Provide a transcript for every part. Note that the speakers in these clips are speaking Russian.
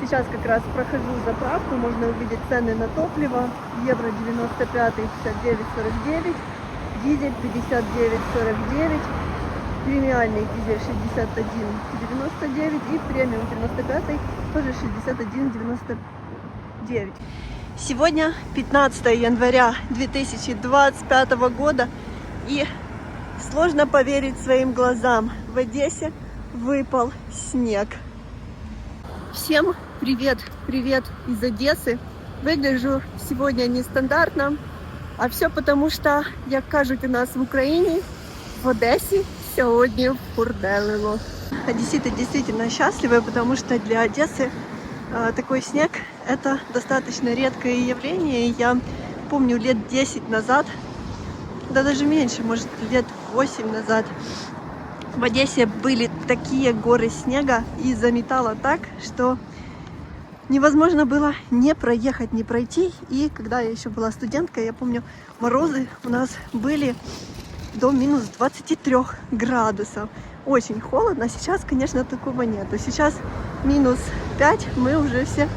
Сейчас как раз прохожу заправку, можно увидеть цены на топливо. Евро 95, 59,49, дизель 59,49, премиальный дизель 61,99 и премиум 95 тоже 61,99. Сегодня 15 января 2025 года и сложно поверить своим глазам. В Одессе выпал снег. Всем привет, привет из Одессы. Выгляжу сегодня нестандартно, а все потому, что, як кажуть у нас в Украине, в Одессе сегодня фурделило. Одесситы действительно счастливы, потому что для Одессы такой снег — это достаточно редкое явление. Я помню лет 10 назад, да даже меньше, может лет 8 назад, в Одессе были такие горы снега и заметало так, что невозможно было не проехать, не пройти. И когда я еще была студенткой, я помню, морозы у нас были до минус 23 градусов. Очень холодно. Сейчас, конечно, такого нету. Сейчас минус 5, мы уже все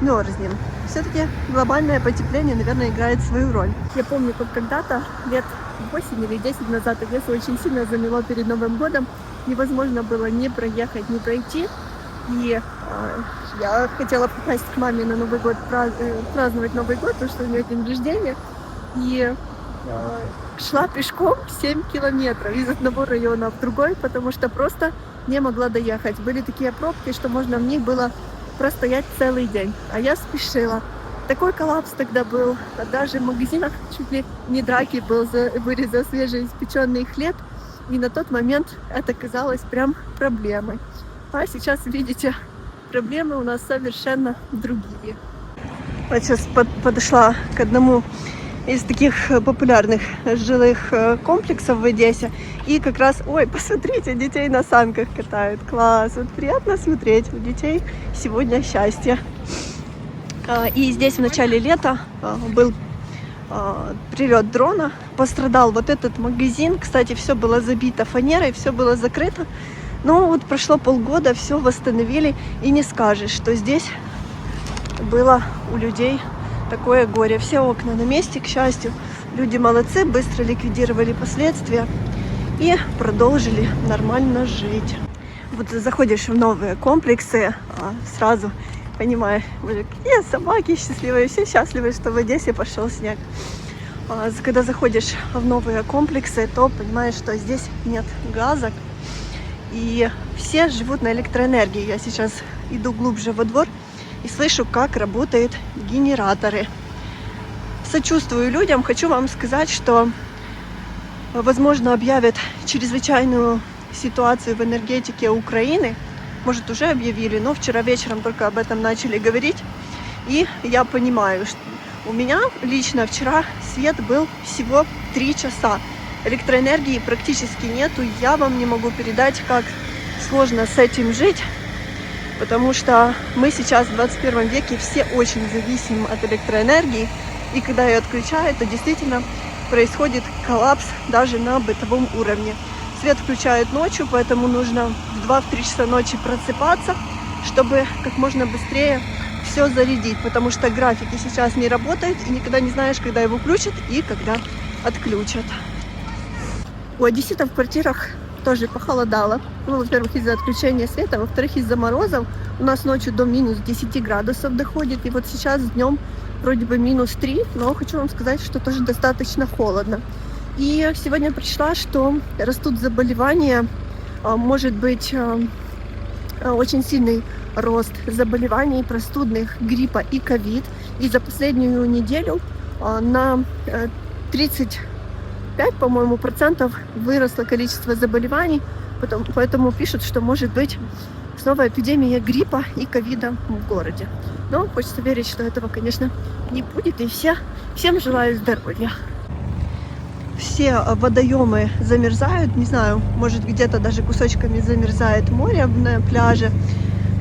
мерзнем. Все-таки глобальное потепление, наверное, играет свою роль. Я помню, как когда-то, лет 8 или 10 назад, Одессу очень сильно замело перед Новым годом. Невозможно было не проехать, не пройти. И я хотела попасть к маме на Новый год, праздновать Новый год, потому что у нее день рождения. И шла пешком 7 километров из одного района в другой, потому что просто не могла доехать. Были такие пробки, что можно в них было простоять целый день. А я спешила. Такой коллапс тогда был. Даже в магазинах чуть ли не драки были за свежеиспеченный хлеб. И на тот момент это казалось прям проблемой. А сейчас, видите, проблемы у нас совершенно другие. Вот сейчас подошла к одному из таких популярных жилых комплексов в Одессе. И как раз, ой, посмотрите, детей на санках катают. Класс, вот приятно смотреть. У детей сегодня счастье. И здесь в начале лета был прилет дрона. Пострадал вот этот магазин. Кстати, все было забито фанерой, все было закрыто. Но вот прошло полгода, все восстановили. И не скажешь, что здесь было у людей такое горе. Все окна на месте, к счастью. Люди молодцы, быстро ликвидировали последствия и продолжили нормально жить. Вот заходишь в новые комплексы, сразу понимаешь, какие собаки счастливые, все счастливы, что в Одессе пошел снег. Когда заходишь в новые комплексы, то понимаешь, что здесь нет газа. И все живут на электроэнергии. Я сейчас иду глубже во двор и слышу, как работают генераторы. Сочувствую людям. Хочу вам сказать, что, возможно, объявят чрезвычайную ситуацию в энергетике Украины. Может, уже объявили, но вчера вечером только об этом начали говорить. И я понимаю, что у меня лично вчера свет был всего 3 часа. Электроэнергии практически нету. Я вам не могу передать, как сложно с этим жить. Потому что мы сейчас в 21 веке все очень зависимы от электроэнергии. И когда ее отключают, то действительно происходит коллапс даже на бытовом уровне. Свет включают ночью, поэтому нужно в 2-3 часа ночи просыпаться, чтобы как можно быстрее все зарядить. Потому что графики сейчас не работают, и никогда не знаешь, когда его включат и когда отключат. У одесситов в квартирах тоже похолодало. Ну, во-первых, из-за отключения света, во-вторых, из-за морозов. У нас ночью до минус 10 градусов доходит. И вот сейчас днем вроде бы минус 3, но хочу вам сказать, что тоже достаточно холодно. И сегодня прочла, что растут заболевания, может быть очень сильный рост заболеваний простудных, гриппа и ковид. И за последнюю неделю на 35, по-моему, процентов выросло количество заболеваний. Поэтому пишут, что может быть снова эпидемия гриппа и ковида в городе. Но хочется верить, что этого, конечно, не будет. И всем желаю здоровья. Все водоемы замерзают. Не знаю, может, где-то даже кусочками замерзает море на пляже.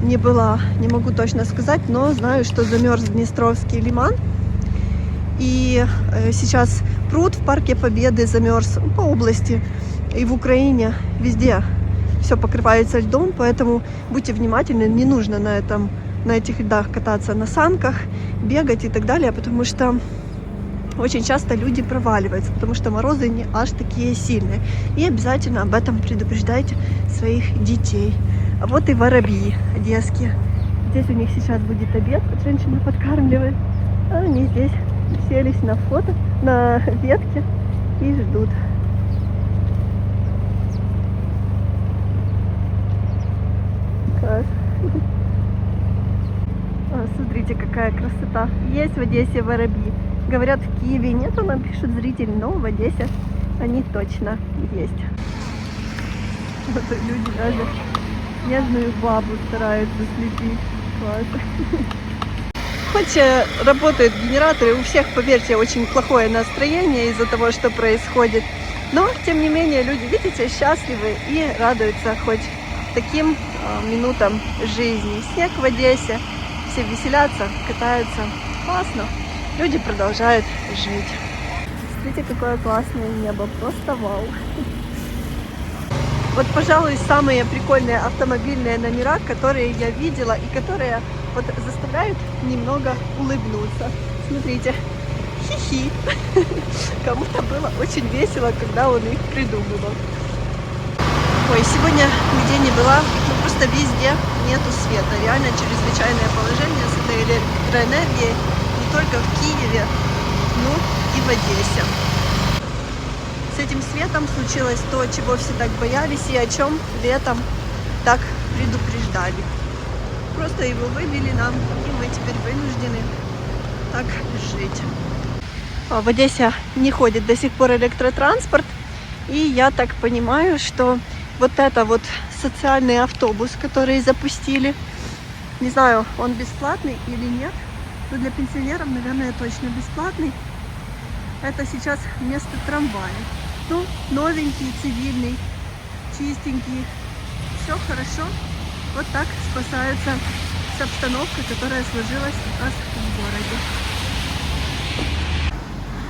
Не была, не могу точно сказать, но знаю, что замерз Днестровский лиман. И сейчас пруд в Парке Победы замерз по области. И в Украине везде все покрывается льдом, поэтому будьте внимательны, не нужно на этом на этих льдах кататься на санках, бегать и так далее, потому что очень часто люди проваливаются, потому что морозы не аж такие сильные. И обязательно об этом предупреждайте своих детей. А вот и воробьи одесские. Здесь у них сейчас будет обед, женщина подкармливает. А они здесь селись на фото, на ветке и ждут. Класс. Смотрите, какая красота. Есть в Одессе воробьи. Говорят, в Киеве нету, нам пишут зрители, но в Одессе они точно есть. Вот люди даже снежную бабу стараются слепить. Класс. Хоть работают генераторы, у всех, поверьте, очень плохое настроение из-за того, что происходит. Но, тем не менее, люди, видите, счастливы и радуются хоть таким минутам жизни. Снег в Одессе, все веселятся, катаются. Классно. Люди продолжают жить. Смотрите, какое классное небо. Просто вау. Вот, пожалуй, самые прикольные автомобильные номера, которые я видела и которые вот заставляют немного улыбнуться. Смотрите. Хи-хи. Кому-то было очень весело, когда он их придумывал. Ой, сегодня где не была, ну просто везде нету света. Реально чрезвычайное положение с этой электроэнергией. Не только в Киеве, но и в Одессе. С этим светом случилось то, чего все так боялись и о чем летом так предупреждали. Просто его выбили нам, и мы теперь вынуждены так жить. В Одессе не ходит до сих пор электротранспорт, и я так понимаю, что вот это вот социальный автобус, который запустили, не знаю, он бесплатный или нет, но для пенсионеров, наверное, точно бесплатный. Это сейчас вместо трамвая. Ну, новенький, цивильный, чистенький. Все хорошо. Вот так спасается с обстановкой, которая сложилась у нас в городе.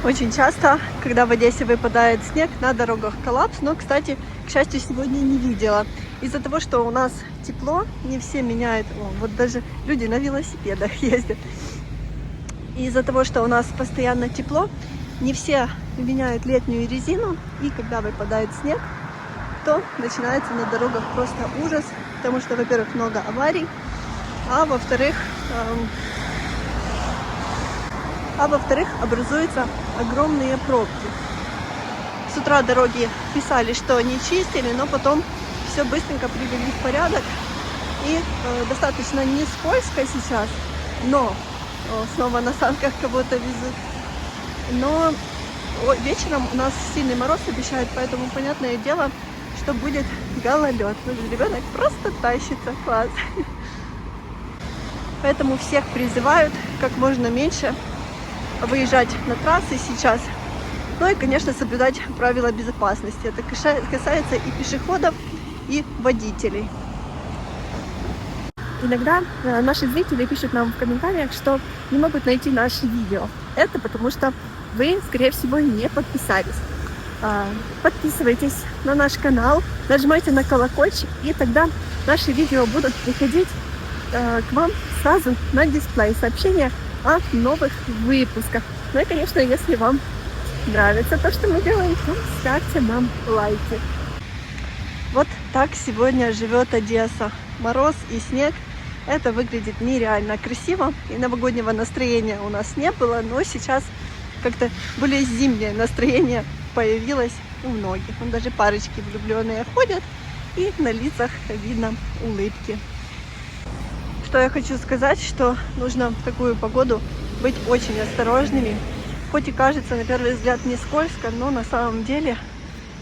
Очень часто, когда в Одессе выпадает снег, на дорогах коллапс. Но, кстати, к счастью, сегодня не видела. Из-за того, что у нас тепло, не все меняют. Вот даже люди на велосипедах ездят. И из-за того, что у нас постоянно тепло, не все меняют летнюю резину. И когда выпадает снег, то начинается на дорогах просто ужас. Потому что, во-первых, много аварий, а во-вторых, образуются огромные пробки. С утра дороги писали, что они чистили, но потом все быстренько привели в порядок. И достаточно не скользко сейчас, но снова на санках кого-то везут. Но вечером у нас сильный мороз обещают, поэтому понятное дело, что будет гололед. Ребенок просто тащится. Класс. Поэтому всех призывают как можно меньше выезжать на трассы сейчас. Ну и, конечно, соблюдать правила безопасности. Это касается и пешеходов, и водителей. Иногда наши зрители пишут нам в комментариях, что не могут найти наши видео. Это потому что вы, скорее всего, не подписались. Подписывайтесь на наш канал, нажимайте на колокольчик, и тогда наши видео будут приходить к вам сразу на дисплей сообщения о новых выпусках. Ну и, конечно, если вам нравится то, что мы делаем, то ставьте нам лайки. Вот так сегодня живет Одесса. Мороз и снег. Это выглядит нереально красиво. И новогоднего настроения у нас не было, но сейчас как-то более зимнее настроение появилось у многих. Вон даже парочки влюбленные ходят, и на лицах видно улыбки. Что я хочу сказать, что нужно в такую погоду быть очень осторожными. Хоть и кажется на первый взгляд не скользко, но на самом деле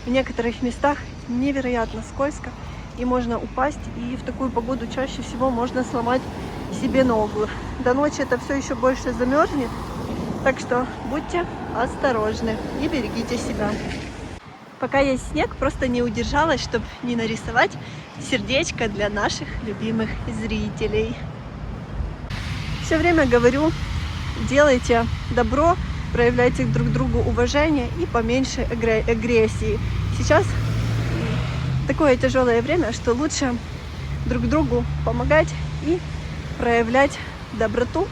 в некоторых местах невероятно скользко, и можно упасть, и в такую погоду чаще всего можно сломать себе ногу. До ночи это все еще больше замерзнет, так что будьте осторожны и берегите себя. Пока есть снег, просто не удержалась, чтобы не нарисовать сердечко для наших любимых зрителей. Все время говорю, делайте добро, проявляйте друг другу уважение и поменьше агрессии. Сейчас такое тяжелое время, что лучше друг другу помогать и проявлять доброту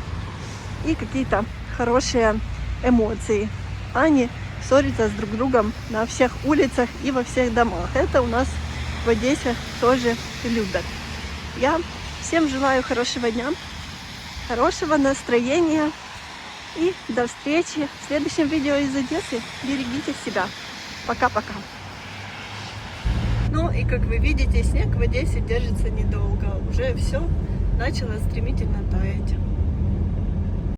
и какие-то хорошие эмоции, а не ссориться с друг другом на всех улицах и во всех домах. Это у нас в Одессе тоже любят. Я всем желаю хорошего дня, хорошего настроения и до встречи в следующем видео из Одессы. Берегите себя. Пока-пока. Ну и как вы видите, снег в Одессе держится недолго. Уже все начало стремительно таять.